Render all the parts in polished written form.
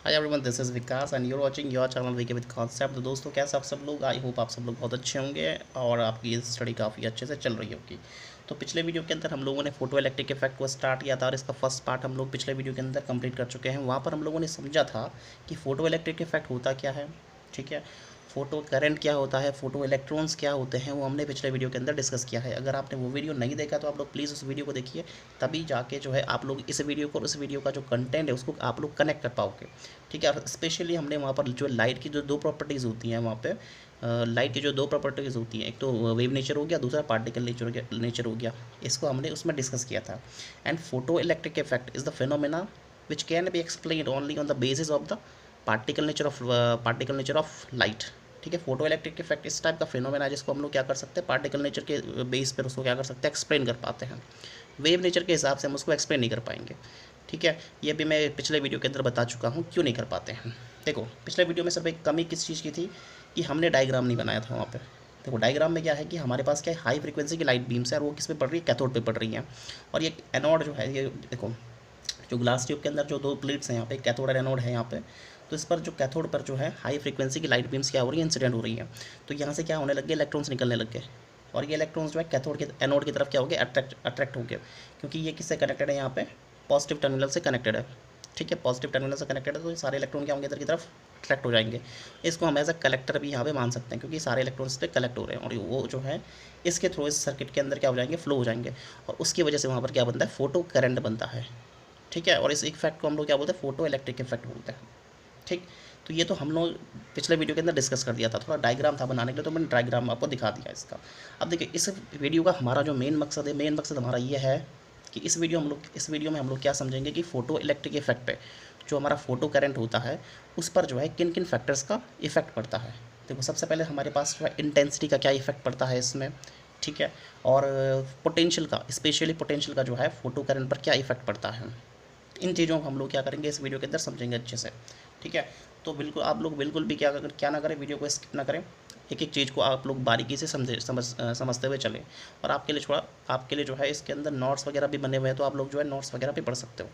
Hi everyone, this is Vikas and you're watching your channel VK with concept. तो दोस्तों, कैसे आप सब लोग? आई होप आप सब लोग बहुत अच्छे होंगे और आपकी स्टडी काफ़ी अच्छे से चल रही होगी। तो पिछले वीडियो के अंदर हम लोगों ने फोटो इलेक्ट्रिक इफेक्ट को स्टार्ट किया था और इसका फर्स्ट पार्ट हम लोग पिछले वीडियो के अंदर कंप्लीट कर चुके हैं। वहाँ पर हम लोगों ने समझा था कि फोटो इलेक्ट्रिक इफेक्ट होता क्या है, ठीक है, फोटो करंट क्या होता है, फोटो इलेक्ट्रॉन्स क्या होते हैं, वो हमने पिछले वीडियो के अंदर डिस्कस किया है। अगर आपने वो वीडियो नहीं देखा तो आप लोग प्लीज़ उस वीडियो को देखिए, तभी जाके जो है आप लोग इस वीडियो को और उस वीडियो का जो कंटेंट है उसको आप लोग कनेक्ट कर पाओगे, ठीक है। और स्पेशली हमने वहाँ पर जो लाइट की जो दो प्रॉपर्टीज़ होती हैं वहाँ पे, लाइट की जो दो प्रॉपर्टीज़ होती हैं, एक तो वेव नेचर हो गया, दूसरा पार्टिकल नेचर हो गया, इसको हमने उसमें डिस्कस किया था। And photo electric effect is the phenomena which can be explain only on the basis of the particle nature of light, ठीक है। फोटो इलेक्ट्रिक इफेक्ट इस टाइप का फिनोमेना है जिसको हम लोग क्या कर सकते हैं, पार्टिकल नेचर के बेस पर उसको क्या कर सकते हैं, एक्सप्लेन कर पाते हैं। वेव नेचर के हिसाब से हम उसको एक्सप्लेन नहीं कर पाएंगे, ठीक है। ये भी मैं पिछले वीडियो के अंदर बता चुका हूँ क्यों नहीं कर पाते हैं। देखो, पिछले वीडियो में सिर्फ एक कमी किस चीज़ की थी कि हमने डायग्राम नहीं बनाया था वहाँ पे। देखो, डायग्राम में क्या है कि हमारे पास क्या है, हाई फ्रीक्वेंसी की लाइट बीम्स है और वो किस पे पड़ रही है, कैथोड पे पड़ रही है। और ये एनोड जो है, ये देखो, जो ग्लास ट्यूब के अंदर जो दो प्लेट्स हैं यहाँ पे, कैथोड और एनोड है यहाँ पे। तो इस पर जो कैथोड पर जो है हाई फ्रीक्वेंसी की लाइट बीम्स क्या हो रही है, इंसिडेंट हो रही है। तो यहाँ से क्या होने लग गया, इलेक्ट्रॉन्स निकलने लग गए और ये इलेक्ट्रॉन्स जो है कैथोड के एनोड की तरफ क्या हो गए, अट्रैक्ट हो गए, क्योंकि ये किससे कनेक्टेड है, यहाँ पे पॉजिटिव टर्मिनल से कनेक्टेड है, ठीक है। पॉजिटिव टर्मिनल से कनेक्टेड है तो ये सारे इलेक्ट्रॉन क्या होंगे, इधर की तरफ अट्रैक्ट हो जाएंगे। इसको हम एज अ कलेक्टर भी यहाँ पे मान सकते हैं, क्योंकि सारे इलेक्ट्रॉन्स पे कलेक्ट हो रहे हैं और वो जो है इसके थ्रू इस सर्किट के अंदर क्या हो जाएंगे, फ्लो हो जाएंगे और उसकी वजह से वहाँ पर क्या बनता है, फोटो करंट बनता है, ठीक है। और इस इफेक्ट को हम लोग क्या बोलते हैं, फोटो इलेक्ट्रिक इफेक्ट बोलते हैं, ठीक। तो ये तो हम लोग पिछले वीडियो के अंदर डिस्कस कर दिया था, थोड़ा डायग्राम था बनाने के लिए तो मैंने डायग्राम आपको दिखा दिया इसका। अब देखिए, इस वीडियो का हमारा जो मेन मकसद है, मेन मकसद हमारा ये है कि इस वीडियो में हम लोग क्या समझेंगे कि फोटो इलेक्ट्रिक इफेक्ट पे जो हमारा फोटो करंट होता है उस पर जो है किन किन फैक्टर्स का इफेक्ट पड़ता है। देखो, सबसे पहले हमारे पास जो है इंटेंसिटी का क्या इफेक्ट पड़ता है इसमें, ठीक है। और पोटेंशियल का, स्पेशली पोटेंशियल का जो है फोटो करंट पर क्या इफेक्ट पड़ता है। इन चीज़ों को हम लोग क्या करेंगे, इस वीडियो के अंदर समझेंगे अच्छे से, ठीक है। तो बिल्कुल आप लोग बिल्कुल भी क्या ना करें, वीडियो को स्किप ना करें, एक एक चीज़ को आप लोग बारीकी से समझते हुए चलें। और आपके लिए जो है इसके अंदर नोट्स वगैरह भी बने हुए हैं, तो आप लोग जो है नोट्स वगैरह भी पढ़ सकते हो,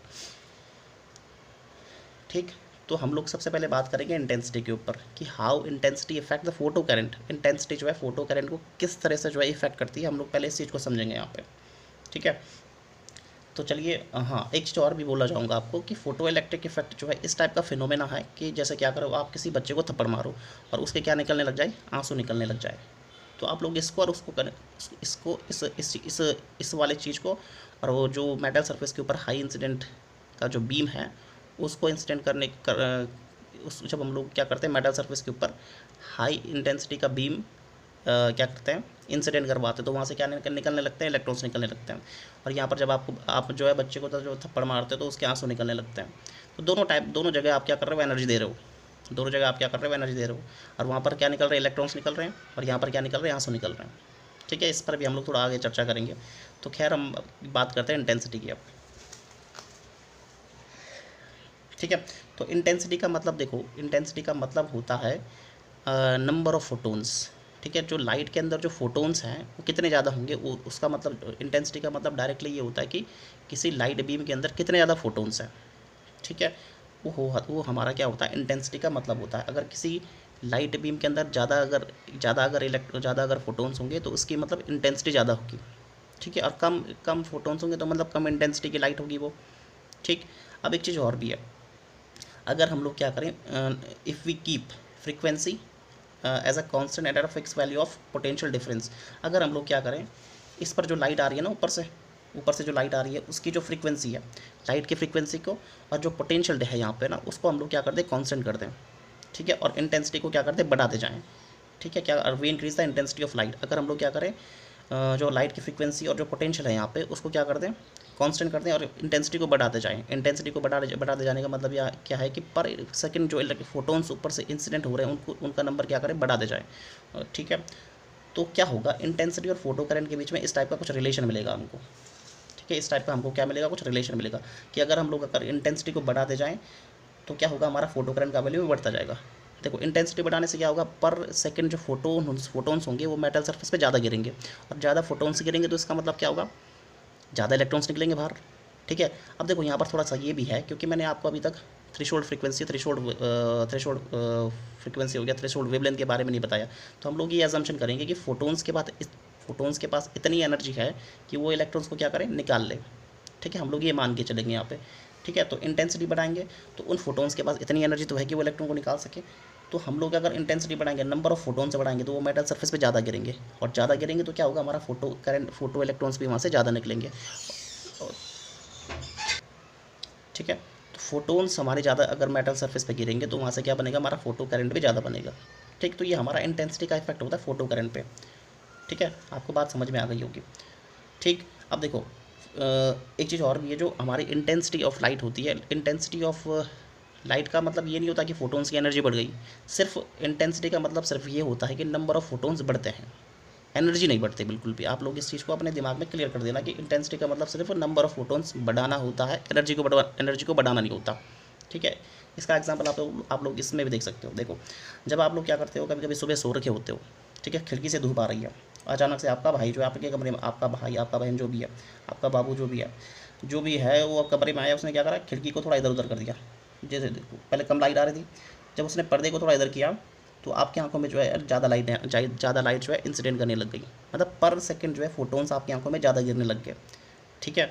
ठीक। तो हम लोग सबसे पहले बात करेंगे इंटेंसिटी के ऊपर कि how intensity effect the photo current. Intensity जो है फोटो करंट को किस तरह से जो है इफेक्ट करती है, हम लोग पहले इस चीज़ को समझेंगे यहाँ पे, ठीक है। तो चलिए, हाँ, एक चीज़ और भी बोला जाऊँगा आपको कि फोटो इलेक्ट्रिक इफेक्ट जो है इस टाइप का फिनोमेना है कि जैसे क्या करो, आप किसी बच्चे को थप्पड़ मारो और उसके क्या निकलने लग जाए, आंसू निकलने लग जाए। तो आप लोग इसको और उसको करें, इसको इस वाले चीज़ को और वो जो मेटल सरफेस के ऊपर हाई इंसिडेंट का जो बीम है उसको इंसिडेंट उस जब हम लोग क्या करते हैं, मेटल सरफेस के ऊपर हाई इंटेंसिटी का बीम क्या करते हैं, इंसिडेंट करवाते हैं, तो वहाँ से क्या निकलने लगते हैं, इलेक्ट्रॉन्स निकलने लगते हैं। और यहाँ पर जब आप जो है बच्चे को तो जो थप्पड़ मारते हो तो उसके आंसू निकलने लगते हैं। तो दोनों जगह आप क्या कर रहे हो, एनर्जी दे रहे हो, दोनों जगह आप क्या कर रहे हो, एनर्जी दे रहे हो। और वहाँ पर क्या निकल रहे हैं, इलेक्ट्रॉन्स निकल रहे हैं और यहाँ पर क्या निकल रहे हैं, आंसू निकल रहे हैं, ठीक है। इस पर भी हम लोग थोड़ा आगे चर्चा करेंगे। तो खैर, हम बात करते हैं इंटेंसिटी की अब, ठीक है। तो इंटेंसिटी का मतलब देखो, इंटेंसिटी का मतलब होता है नंबर ऑफ फोटोन्स, ठीक है। जो लाइट के अंदर जो फोटोन्स हैं वो कितने ज़्यादा होंगे, वो उसका मतलब इंटेंसिटी का मतलब डायरेक्टली ये होता है कि किसी लाइट बीम के अंदर कितने ज़्यादा फोटोन्स हैं, ठीक है। वो हमारा क्या होता है, इंटेंसिटी का मतलब होता है। अगर किसी लाइट बीम के अंदर ज़्यादा अगर फोटोन्स होंगे तो उसकी मतलब इंटेंसिटी ज़्यादा होगी, ठीक है। और कम कम फोटोन्स होंगे तो मतलब कम इंटेंसिटी की लाइट होगी वो, ठीक। अब एक चीज़ और भी है, अगर हम लोग क्या करें, if we keep frequency as a constant at a fix value of potential difference. अगर हम लोग क्या करें, इस पर जो लाइट आ रही है ना, ऊपर से जो लाइट आ रही है उसकी जो फ्रीक्वेंसी है, लाइट की फ्रीक्वेंसी को और जो पोटेंशियल है यहाँ पे ना, उसको हम लोग क्या कर दें, कांस्टेंट कर दें, ठीक है। और इंटेंसिटी को क्या करते हैं, बढ़ाते जाएँ, ठीक है। क्या we increase the intensity of light. अगर हम लोग क्या करें, जो लाइट की फ्रीक्वेंसी और जो पोटेंशियल है यहाँ पे उसको क्या कर दें, कांस्टेंट कर दें और इंटेंसिटी को बढ़ाते जाएं। इंटेंसिटी को बढ़ाते जाने का मतलब यह क्या है कि पर सेकंड जो फोटोन्स ऊपर से इंसिडेंट हो रहे हैं उनका नंबर क्या करें, बढ़ाते जाएं, ठीक है। तो क्या होगा, इंटेंसिटी और फोटो करंट के बीच में इस टाइप का कुछ रिलेशन मिलेगा हमको, ठीक है। इस टाइप का हमको क्या मिलेगा, कुछ रिलेशन मिलेगा कि अगर हम लोग अगर इंटेंसिटी को बढ़ाते जाएँ तो क्या होगा, हमारा फोटो करंट का वैल्यू भी बढ़ता जाएगा। देखो, इंटेंसिटी बढ़ाने से क्या होगा, पर सेकंड जो फोटोन्स होंगे वो मेटल सरफेस पे ज़्यादा गिरेंगे और ज़्यादा फोटोन्स गिरेंगे तो इसका मतलब क्या होगा, ज़्यादा इलेक्ट्रॉन्स निकलेंगे बाहर, ठीक है। अब देखो, यहाँ पर थोड़ा सा ये भी है, क्योंकि मैंने आपको अभी तक थ्रेशोल्ड फ्रीक्वेंसी, थ्रेशोल्ड फ्रीक्वेंसी हो गया, थ्रेशोल्ड वेवलेंथ के बारे में नहीं बताया। तो हम लोग ये अजम्पशन करेंगे कि फोटोन्स के पास इतनी एनर्जी है कि वो इलेक्ट्रॉन्स को क्या करें, निकाल ले। ठीक है, हम लोग ये मान के चलेंगे यहाँ पे। ठीक है, तो इंटेंसिटी बढ़ाएंगे तो उन फोटोन्स के पास इतनी एनर्जी तो है कि वो इलेक्ट्रॉन को निकाल सके। तो हम लोग अगर इंटेंसिटी बढ़ाएंगे, नंबर ऑफ फोटोन से बढ़ाएंगे, तो वो मेटल सरफेस पे ज़्यादा गिरेंगे, और ज़्यादा गिरेंगे तो क्या होगा, हमारा फोटो इलेक्ट्रॉन्स भी वहाँ से ज़्यादा निकलेंगे। ठीक है, तो फोटोन्स हमारे ज़्यादा अगर मेटल सरफेस पे गिरेंगे तो वहाँ से क्या बनेगा, हमारा फोटो करंट भी ज़्यादा बनेगा। ठीक, तो ये हमारा इंटेंसिटी का इफेक्ट होता है फोटो करंट पे। ठीक है, आपको बात समझ में आ गई होगी। ठीक, अब देखो एक चीज़ और भी है, जो हमारी इंटेंसिटी ऑफ लाइट होती है। इंटेंसिटी ऑफ लाइट का मतलब ये नहीं होता कि फोटोन्स की एनर्जी बढ़ गई। सिर्फ इंटेंसिटी का मतलब सिर्फ ये होता है कि नंबर ऑफ फोटोन्स बढ़ते हैं, एनर्जी नहीं बढ़ती बिल्कुल भी। आप लोग इस चीज़ को अपने दिमाग में क्लियर कर देना कि इंटेंसिटी का मतलब सिर्फ नंबर ऑफ फोटोन्स बढ़ाना होता है, एनर्जी को बढ़ाना नहीं होता। ठीक है, इसका एग्जाम्पल आप लोग इसमें भी देख सकते हो। देखो, जब आप लोग क्या करते हो, कभी कभी सुबह सो रखे होते हो, ठीक है, खिड़की से धूप आ रही है, अचानक से आपका भाई जो है आपके कमरे में, आपका भाई, आपका बहन जो भी है, आपका बाबू जो भी है वो कमरे में आया, उसने क्या करा, खिड़की को थोड़ा इधर उधर कर दिया। जैसे देखो, पहले कम लाइट आ रही थी, जब उसने पर्दे को थोड़ा इधर किया तो आपकी आंखों में जो है ज़्यादा लाइट जो है इंसिडेंट करने लग गई। मतलब पर सेकंड जो है फोटोन्स आपकी आंखों में ज़्यादा गिरने लग गए। ठीक है,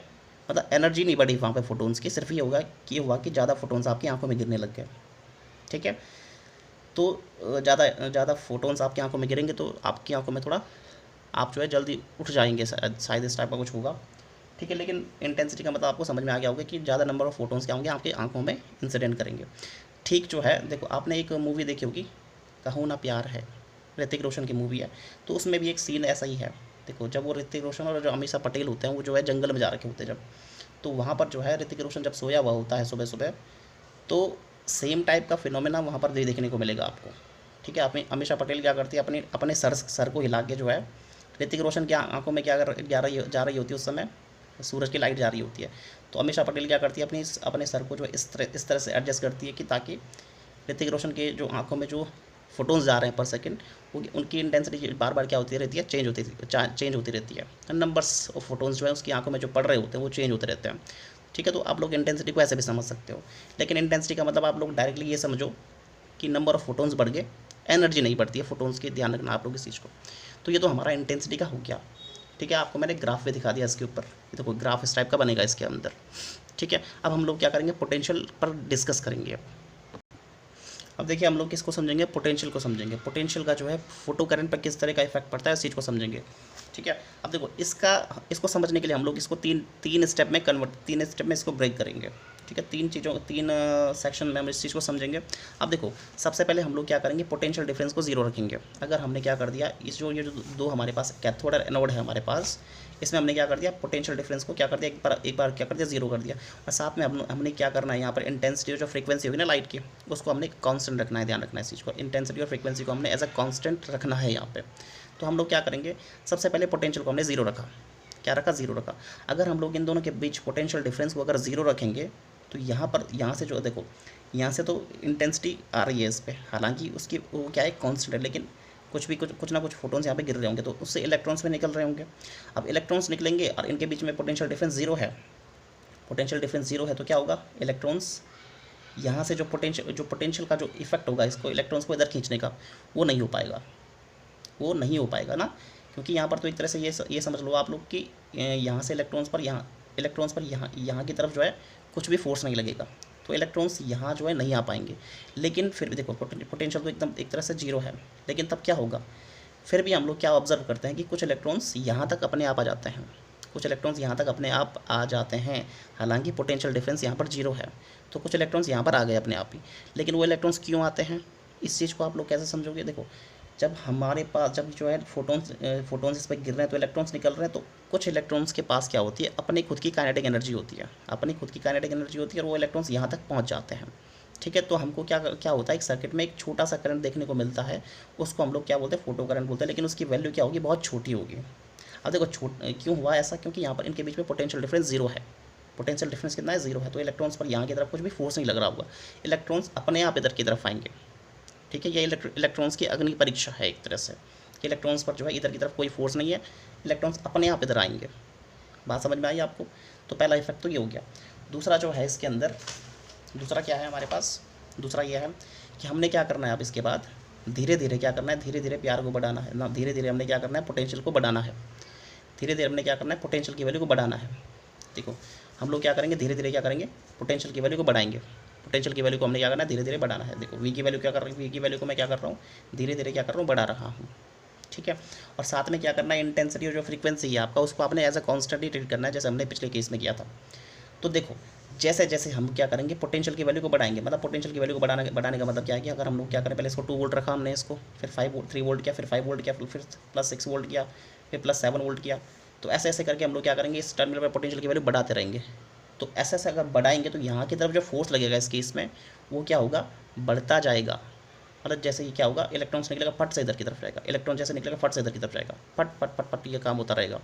मतलब एनर्जी नहीं बढ़ी वहाँ पे फोटोन्स की, सिर्फ ये हुआ कि ज़्यादा फोटोन्स आपकी आंखों में गिरने लग गए। ठीक है, तो ज़्यादा फोटोन्स आपकी आंखों में गिरेंगे तो आपकी आंखों में थोड़ा, आप जो है जल्दी उठ जाएंगे, शायद इस टाइप का कुछ होगा। ठीक है, लेकिन इंटेंसिटी का मतलब आपको समझ में आ गया होगा कि ज़्यादा नंबर ऑफ फोटोन्स क्या होंगे, आपकी आंखों में इंसिडेंट करेंगे। ठीक, जो है देखो, आपने एक मूवी देखी होगी, कहूँ ना प्यार है, ऋतिक रोशन की मूवी है, तो उसमें भी एक सीन ऐसा ही है। देखो, जब वो ऋतिक रोशन और जो अमीषा पटेल होते हैं, वो जो है जंगल में जा रखे होते हैं जब, तो वहाँ पर जो है ऋतिक रोशन जब सोया हुआ होता है सुबह सुबह, तो सेम टाइप का फिनोमेना वहाँ पर देखने को मिलेगा आपको। ठीक है, अपनी अमीषा पटेल क्या करती है, अपने सर को हिला के जो है, ऋतिक रोशन की आंखों में क्या जा रही होती है उस समय, सूरज की लाइट जा रही होती है, तो अमीषा पटेल क्या करती है, अपने सर को जो है इस तरह से एडजस्ट करती है कि ताकि ऋतिक रोशन के जो आंखों में जो फोटोन्स जा रहे हैं पर सेकंड, वो उनकी इंटेंसिटी बार बार क्या होती रहती है, चेंज होती रहती है। नंबर्स ऑफ फोटोन्स जो है उसकी आंखों में जो पड़ रहे होते हैं वो चेंज होते रहते हैं। ठीक है, तो आप लोग इंटेंसिटी को ऐसे भी समझ सकते हो, लेकिन इंटेंसिटी का मतलब आप लोग डायरेक्टली ये समझो कि नंबर ऑफ फोटोन्स बढ़ गए, एनर्जी नहीं बढ़ती है फोटोन्स की, ध्यान रखना आप लोग इस चीज़ को। तो ये तो हमारा इंटेंसिटी का हो गया। ठीक है, आपको मैंने ग्राफ पे दिखा दिया इसके ऊपर, ये तो कोई ग्राफ इस टाइप का बनेगा इसके अंदर। ठीक है, अब हम लोग क्या करेंगे, पोटेंशियल पर डिस्कस करेंगे। अब देखिए, हम लोग किसको समझेंगे, पोटेंशियल को समझेंगे। पोटेंशियल का जो है फोटो करंट पर किस तरह का इफेक्ट पड़ता है, इस चीज़ को समझेंगे। ठीक है, अब देखो, इसको समझने के लिए हम लोग इसको तीन स्टेप में इसको ब्रेक करेंगे। ठीक है, तीन सेक्शन में हम इस चीज़ को समझेंगे। अब देखो, सबसे पहले हम लोग क्या करेंगे, पोटेंशियल डिफरेंस को जीरो रखेंगे। अगर हमने क्या कर दिया, ये जो दो हमारे पास कैथोड और एनोड है हमारे पास, इसमें हमने क्या कर दिया, पोटेंशियल डिफरेंस को क्या कर दिया, एक बार क्या कर दिया, जीरो कर दिया। और साथ में हमने क्या करना है, यहाँ पर इंटेंसिटी जो फ्रीक्वेंसी होगी ना लाइट की, उसको हमने कांस्टेंट रखना है, ध्यान रखना है इस चीज़ को। इंटेंसिटी और फ्रीक्वेंसी को हमने एज अ कांस्टेंट रखना है यहाँ पे। तो हम लोग क्या करेंगे, सबसे पहले पोटेंशियल को हमने जीरो रखा, क्या रखा, जीरो रखा। अगर हम लोग इन दोनों के बीच पोटेंशियल डिफरेंस को अगर जीरो रखेंगे तो यहाँ से जो देखो, यहाँ से तो इंटेंसिटी आ रही है इस पर, हालांकि उसकी वो क्या है, कांस्टेंट है, लेकिन कुछ ना कुछ फोटोन्स यहाँ पे गिर रहे होंगे, तो उससे इलेक्ट्रॉन्स भी निकल रहे होंगे। अब इलेक्ट्रॉन्स निकलेंगे और इनके बीच में पोटेंशियल डिफरेंस जीरो है, तो क्या होगा, इलेक्ट्रॉन्स यहाँ से जो पोटेंशियल का जो इफेक्ट होगा इसको, इलेक्ट्रॉन्स को इधर खींचने का, वो नहीं हो पाएगा ना, क्योंकि यहाँ पर तो एक तरह से ये समझ लो आप लोग कि यहाँ से इलेक्ट्रॉन्स पर यहाँ की तरफ जो है कुछ भी फोर्स नहीं लगेगा, तो इलेक्ट्रॉन्स यहाँ जो है नहीं आ पाएंगे। लेकिन फिर भी देखो, पोटेंशियल तो एकदम एक तरह से जीरो है, लेकिन तब क्या होगा, फिर भी हम लोग क्या ऑब्जर्व करते हैं कि कुछ इलेक्ट्रॉन्स यहाँ तक अपने आप आ जाते हैं, हालांकि पोटेंशियल डिफरेंस यहाँ पर जीरो है, तो कुछ इलेक्ट्रॉन्स यहाँ पर आ गए अपने आप ही। लेकिन वो इलेक्ट्रॉन्स क्यों आते हैं, इस चीज़ को आप लोग कैसे समझोगे, देखो, जब हमारे पास जब जो है फोटोन्स इस पर गिर रहे हैं तो इलेक्ट्रॉन्स निकल रहे हैं, तो कुछ इलेक्ट्रॉन्स के पास क्या होती है, अपनी खुद की काइनेटिक एनर्जी होती है, और वो इलेक्ट्रॉन्स यहाँ तक पहुँच जाते हैं। ठीक है, तो हमको क्या होता है, एक सर्किट में एक छोटा सा करंट देखने को मिलता है, उसको हम लोग क्या बोलते हैं, फोटो करंट बोलते हैं, लेकिन उसकी वैल्यू क्या होगी, बहुत छोटी होगी। अब देखो, क्यों हुआ ऐसा, क्योंकि यहाँ पर इनके बीच में पोटेंशियल डिफरेंस जीरो है। पोटेंशियल डिफरेंस कितना है, जीरो है, तो इलेक्ट्रॉन्स पर यहाँ की तरफ कुछ भी फोर्स नहीं लग रहा होगा, इलेक्ट्रॉन्स अपने आप इधर की तरफ आएंगे। ठीक है, ये इलेक्ट्रॉन्स की अग्नि परीक्षा है एक तरह से, कि इलेक्ट्रॉन्स पर जो है इधर की तरफ कोई फोर्स नहीं है, इलेक्ट्रॉन्स अपने आप इधर आएंगे। बात समझ में आई आपको, तो पहला इफेक्ट तो ये हो गया। दूसरा जो है इसके अंदर, दूसरा क्या है हमारे पास, दूसरा ये है कि हमने क्या करना है अब इसके बाद धीरे धीरे क्या करना है, धीरे धीरे प्यार को बढ़ाना है ना, धीरे धीरे हमने क्या करना है पोटेंशियल को बढ़ाना है, धीरे धीरे हमने क्या करना है पोटेंशियल की वैल्यू को बढ़ाना है। देखो हम लोग क्या करेंगे, धीरे धीरे क्या करेंगे पोटेंशियल की वैल्यू को बढ़ाएंगे, पोटेंशियल की वैल्यू को हमने क्या करना है धीरे धीरे बढ़ाना है। देखो वी की वैल्यू क्या कर रही है, वी की वैल्यू को मैं क्या कर रहा हूँ धीरे धीरे क्या कर रहा हूँ बढ़ा रहा हूँ, ठीक है। और साथ में क्या करना है इंटेंसिटी और जो फ्रीक्वेंसी है आपका उसको आपने एज अ कॉन्स्टेंट ही ट्रीट करना है, जैसे हमने पिछले केस में किया था। तो देखो जैसे जैसे हम क्या करेंगे पोटेंशियल की वैल्यू को बढ़ाएंगे, मतलब पोटेंशियल की वैल्यू को बढ़ाने का मतलब क्या है कि अगर हम लोग क्या करें पहले इसको 2 वोल्ट रखा हमने इसको, फिर 3 वोल्ट किया, फिर 5 वोल्ट किया, फिर प्लस 6 वोल्ट किया, फिर प्लस 7 वोल्ट किया, तो ऐसे ऐसे करके हम लोग क्या करेंगे इस टर्मिनल पर पोटेंशियल की वैल्यू बढ़ाते रहेंगे। तो ऐसे ऐसे अगर बढ़ाएंगे तो यहाँ की तरफ जो फोर्स लगेगा इस केस में वो क्या होगा बढ़ता जाएगा। मतलब जैसे ही क्या होगा इलेक्ट्रॉन्स निकलेगा फट से इधर की तरफ जाएगा, इलेक्ट्रॉन जैसे निकलेगा फट से इधर की तरफ जाएगा, फट फट फट फट ये काम होता रहेगा,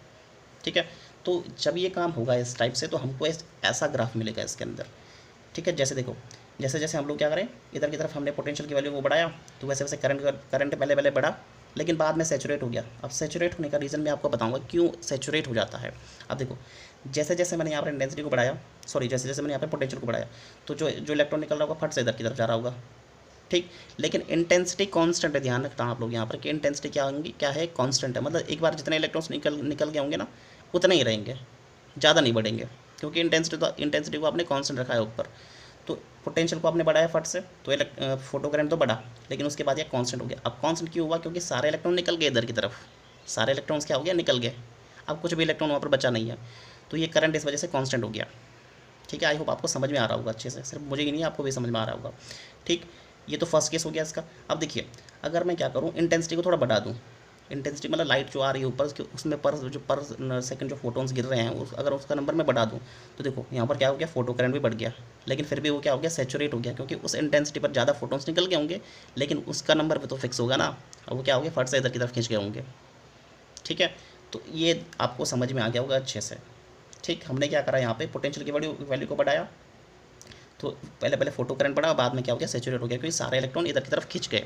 ठीक है। तो जब ये काम होगा इस टाइप से तो हमको ऐसा ग्राफ मिलेगा इसके अंदर, ठीक है। जैसे देखो जैसे जैसे हम लोग क्या करें इधर की तरफ हमने पोटेंशियल की वैल्यू को बढ़ाया तो वैसे वैसे करंट पहले पहले बढ़ा लेकिन बाद में सैचुरेट हो गया। अब सैचुरेट होने का रीज़न मैं आपको बताऊंगा क्यों सैचुरेट हो जाता है। अब देखो जैसे जैसे मैंने यहाँ पर इंटेंसिटी को बढ़ाया, सॉरी जैसे जैसे मैंने यहाँ पर पोटेंशियल को बढ़ाया तो जो जो इलेक्ट्रॉन निकल रहा होगा फट से इधर की तरफ जा रहा होगा, ठीक। लेकिन इंटेंसिटी कांस्टेंट है, ध्यान रखना आप लोग यहाँ पर कि इंटेंसिटी क्या होंगी क्या है कांस्टेंट है, मतलब एक बार जितने इलेक्ट्रॉन्स निकल गए होंगे ना उतने ही रहेंगे, ज़्यादा नहीं बढ़ेंगे क्योंकि इंटेंसिटी को आपने कांस्टेंट रखा है ऊपर। तो पोटेंशियल को आपने बढ़ाया फट से तो फोटो करंट तो बढ़ा लेकिन उसके बाद ये कांस्टेंट हो गया। अब कांस्टेंट क्यों हुआ क्योंकि सारे इलेक्ट्रॉन निकल गए इधर की तरफ, सारे इलेक्ट्रॉन्स क्या हो गया निकल गए, अब कुछ भी इलेक्ट्रॉन वहाँ पर बचा नहीं है, तो ये करंट इस वजह से कांस्टेंट हो गया, ठीक है। आई होप आपको समझ में आ रहा होगा अच्छे से, सिर्फ मुझे ही नहीं आपको भी समझ में आ रहा होगा, ठीक। ये तो फर्स्ट केस हो गया इसका। अब देखिए अगर मैं क्या करूँ इंटेंसिटी को थोड़ा बढ़ा दूँ, इंटेंसिटी मतलब लाइट जो आ रही है ऊपर उसमें पर सेकंड जो फोटोन्स गिर रहे हैं अगर उसका नंबर मैं बढ़ा दूँ तो देखो यहाँ पर क्या हो गया फोटो करंट भी बढ़ गया, लेकिन फिर भी वो क्या हो गया सैचुरेट हो गया क्योंकि उस इंटेंसिटी पर ज़्यादा फोटोन्स निकल गए होंगे लेकिन उसका नंबर भी तो फिक्स होगा ना, अब वो क्या हो गया फट से इधर की तरफ खींच गए होंगे, ठीक है। तो ये आपको समझ में आ गया होगा अच्छे से, ठीक। हमने क्या करा यहाँ पे पोटेंशियल की वैल्यू को बढ़ाया तो पहले पहले फोटो करंट बढ़ा बाद में क्या हो गया सैचुरेट हो गया क्योंकि सारे इलेक्ट्रॉन इधर की तरफ खींच गए,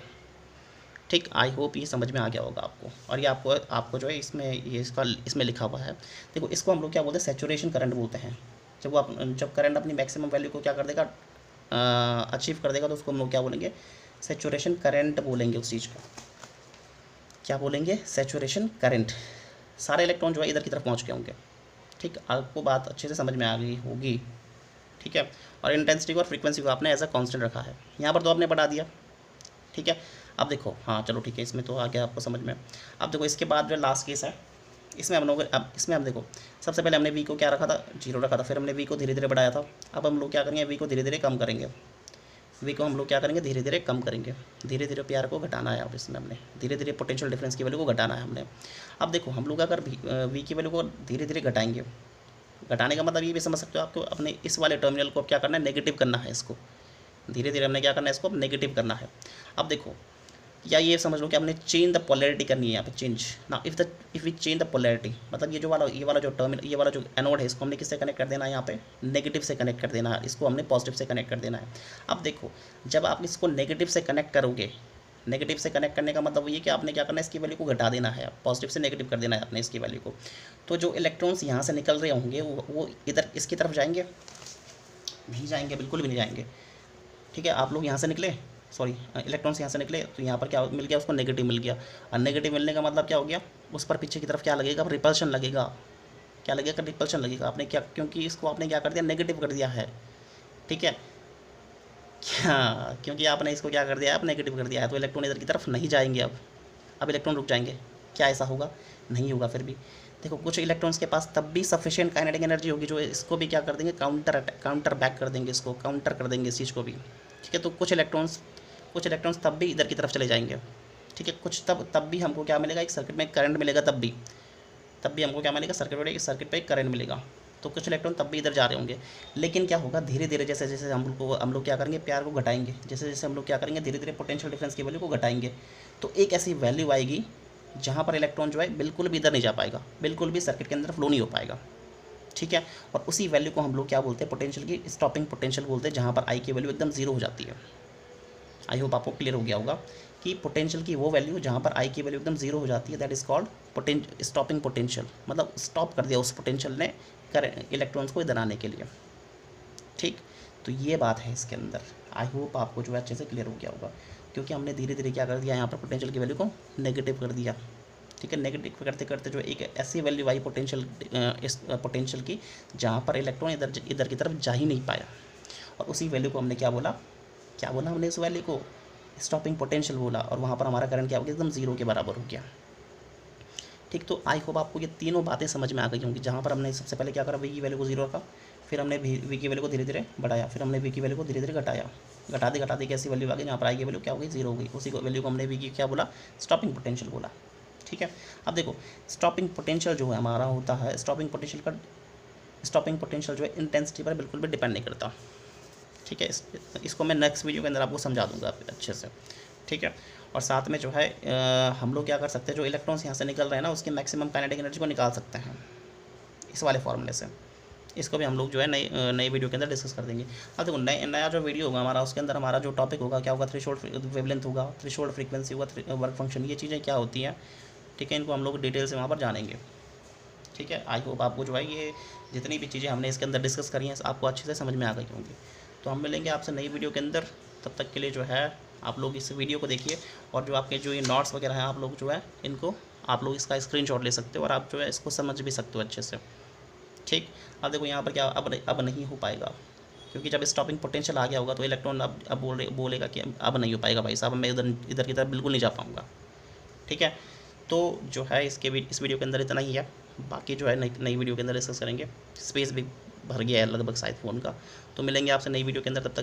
ठीक। आई होप ये समझ में आ गया होगा आपको। और ये आपको जो है इसमें ये इसमें लिखा हुआ है, देखो इसको हम लोग क्या बोलते हैं सैचुरेशन करंट बोलते हैं। जब करंट अपनी मैक्सिमम वैल्यू को क्या कर देगा अचीव कर देगा तो उसको हम लोग क्या बोलेंगे सैचुरेशन करंट बोलेंगे, उस चीज़ को क्या बोलेंगे सैचुरेशन करंट। सारे इलेक्ट्रॉन जो है इधर की तरफ पहुँच गए होंगे, ठीक। आपको बात अच्छे से समझ में आ गई होगी, ठीक है। और इंटेंसिटी को और फ्रीक्वेंसी को आपने एज अ कांस्टेंट रखा है, यहाँ पर तो आपने बढ़ा दिया, ठीक है। अब देखो हाँ चलो ठीक है इसमें तो आ गया आपको समझ में। अब देखो इसके बाद जो लास्ट केस है इसमें हम लोग इसमें हम देखो सबसे पहले हमने वी को क्या रखा था 0 रखा था, फिर हमने वी को धीरे धीरे बढ़ाया था। अब हम लोग क्या करेंगे वी को धीरे धीरे कम करेंगे, वी को हम लोग क्या करेंगे धीरे धीरे कम करेंगे, धीरे धीरे प्यार को घटाना है। अब इसमें हमने धीरे धीरे पोटेंशियल डिफरेंस की वैल्यू को घटाना है हमने। अब देखो हम लोग अगर वी की वैल्यू को धीरे धीरे घटाएंगे, घटाने का मतलब ये भी समझ सकते हो आपको अपने इस वाले टर्मिनल को क्या करना है नेगेटिव करना है, इसको धीरे धीरे हमने क्या करना है इसको नेगेटिव करना है। अब देखो या ये समझ लो कि हमने चेंज द पोलैरिटी करनी है यहाँ पे चेंज ना, if we change the polarity मतलब ये वाला जो टर्मिनल ये वाला जो एनोड है इसको हमने किससे कनेक्ट कर देना है यहाँ पे नेगेटिव से कनेक्ट कर देना है, इसको हमने पॉजिटिव से कनेक्ट कर देना है। अब देखो जब आप इसको नेगेटिव से कनेक्ट करोगे, नेगेटिव से कनेक्ट करने का मतलब ये कि आपने क्या करना है इसकी वैल्यू को घटा देना है, पॉजिटिव से नेगेटिव कर देना है आपने इसकी वैल्यू को। तो जो इलेक्ट्रॉन्स यहाँ से निकल रहे होंगे वो इधर इसकी तरफ जाएंगे, नहीं जाएंगे, बिल्कुल भी नहीं जाएंगे, ठीक है। आप लोग यहाँ से निकले इलेक्ट्रॉन्स यहाँ से निकले तो यहाँ पर क्या मिल गया उसको नेगेटिव मिल गया, और नेगेटिव मिलने का मतलब क्या हो गया उस पर पीछे की तरफ क्या लगेगा रिपल्शन लगेगा, क्या लगेगा रिपल्शन लगेगा। आपने क्या क्योंकि इसको आपने क्या कर दिया नेगेटिव कर दिया है, ठीक है क्या, क्योंकि आपने इसको क्या कर दिया है आप नेगेटिव कर दिया है तो इलेक्ट्रॉन इधर की तरफ नहीं जाएंगे। अब इलेक्ट्रॉन रुक जाएंगे, क्या ऐसा होगा नहीं होगा। फिर भी देखो कुछ इलेक्ट्रॉन्स के पास तब भी सफिशिएंट काइनेटिक एनर्जी होगी जो इसको भी क्या कर देंगे काउंटर बैक कर देंगे, इसको काउंटर कर देंगे इस चीज़ को भी, ठीक है। तो कुछ इलेक्ट्रॉन्स तब भी इधर की तरफ चले जाएंगे, ठीक है। कुछ तब भी हमको क्या मिलेगा एक सर्किट में करंट मिलेगा, तब भी हमको क्या मिलेगा सर्किट पे एक करंट मिलेगा। तो कुछ इलेक्ट्रॉन तब भी इधर जा रहे होंगे, लेकिन क्या होगा धीरे धीरे जैसे जैसे हम लोग क्या करेंगे प्यार को घटाएंगे, जैसे जैसे हम लोग क्या करेंगे धीरे धीरे पोटेंशियल डिफरेंस की वैल्यू को घटाएंगे तो एक ऐसी वैल्यू आएगी जहाँ पर इलेक्ट्रॉन जो है बिल्कुल भी इधर नहीं जा पाएगा, बिल्कुल भी सर्किट के अंदर फ्लो नहीं हो पाएगा, ठीक है। और उसी वैल्यू को हम लोग क्या बोलते हैं पोटेंशियल की स्टॉपिंग पोटेंशियल बोलते हैं, जहाँ पर आई की वैल्यू एकदम जीरो हो जाती है। आई होप आपको क्लियर हो गया होगा कि पोटेंशियल की वो वैल्यू जहाँ पर आई की वैल्यू एकदम जीरो हो जाती है that is called stopping potential, मतलब स्टॉप कर दिया उस पोटेंशियल ने इलेक्ट्रॉन्स को इधर आने के लिए, ठीक। तो ये बात है इसके अंदर। आई होप आपको जो है अच्छे से क्लियर हो गया होगा, क्योंकि हमने धीरे धीरे क्या कर दिया, यहाँ पर पोटेंशियल की वैल्यू को नेगेटिव कर दिया। ठीक है, नेगेटिव करते करते जो एक ऐसी वैल्यू आई पोटेंशियल, इस पोटेंशियल की, जहाँ पर इलेक्ट्रॉन इधर की तरफ जा ही नहीं पाया, और उसी वैल्यू को हमने क्या बोला हमने उस वैल्यू को स्टॉपिंग पोटेंशियल बोला, और वहाँ पर हमारा करंट क्या हो गया, एकदम जीरो के बराबर हो गया। ठीक, तो आई होप आपको ये तीनों बातें समझ में आ गई होंगी, जहाँ पर हमने सबसे पहले क्या करा, वी की वैल्यू को जीरो रखा, फिर हमने वी की वैल्यू को धीरे धीरे बढ़ाया, फिर हमने वी की वैल्यू को धीरे धीरे घटाया, घटाते कैसी वैल्यू आ गई, जहाँ पर आई की वैल्यू क्या हो गई, जीरो हो गई। उसी को वैल्यू को हमने वी की क्या बोला, स्टॉपिंग पोटेंशियल बोला। ठीक है, अब देखो स्टॉपिंग पोटेंशियल जो है हमारा होता है, स्टॉपिंग पोटेंशियल जो है इंटेंसिटी पर बिल्कुल भी डिपेंड नहीं करता। ठीक है, इसको मैं नेक्स्ट वीडियो के अंदर आपको समझा दूंगा अच्छे से। ठीक है, और साथ में जो है हम लोग क्या कर सकते हैं, जो इलेक्ट्रॉन्स यहाँ से निकल रहे हैं ना, उसकी मैक्सिमम काइनेटिक एनर्जी को निकाल सकते हैं इस वाले फॉर्मूले से। इसको भी हम लोग जो है नई वीडियो के अंदर डिस्कस कर देंगे। अब देखो नया जो वीडियो होगा हमारा, उसके अंदर हमारा जो टॉपिक होगा क्या होगा, थ्रेशोल्ड वेवलेंथ होगा, थ्रेशोल्ड फ्रीक्वेंसी होगा, वर्क फंक्शन, ये चीज़ें क्या होती हैं। ठीक है, इनको हम लोग डिटेल से वहाँ पर जानेंगे। ठीक है, आई होप आपको जो है ये जितनी भी चीज़ें हमने इसके अंदर डिस्कस करी हैं आपको अच्छे से समझ में आ गई होंगी। तो हम मिलेंगे आपसे नई वीडियो के अंदर, तब तक के लिए जो है आप लोग इस वीडियो को देखिए, और जो आपके जो ये नोट्स वगैरह हैं आप लोग जो है इनको आप लोग इसका स्क्रीनशॉट ले सकते हो, और आप जो है इसको समझ भी सकते हो अच्छे से। ठीक, अब देखो यहाँ पर क्या अब नहीं हो पाएगा, क्योंकि जब स्टॉपिंग पोटेंशियल आ गया होगा तो इलेक्ट्रॉन अब बोलेगा कि अब नहीं हो पाएगा भाई साहब, मैं इधर की तरफ बिल्कुल नहीं जा पाऊँगा। ठीक है, तो जो है इस वीडियो के अंदर इतना ही है, बाकी जो है नई वीडियो के अंदर डिस्कस करेंगे। स्पेस भी भर गया है लगभग शायद फ़ोन का। तो मिलेंगे आपसे नई वीडियो के अंदर, तब तक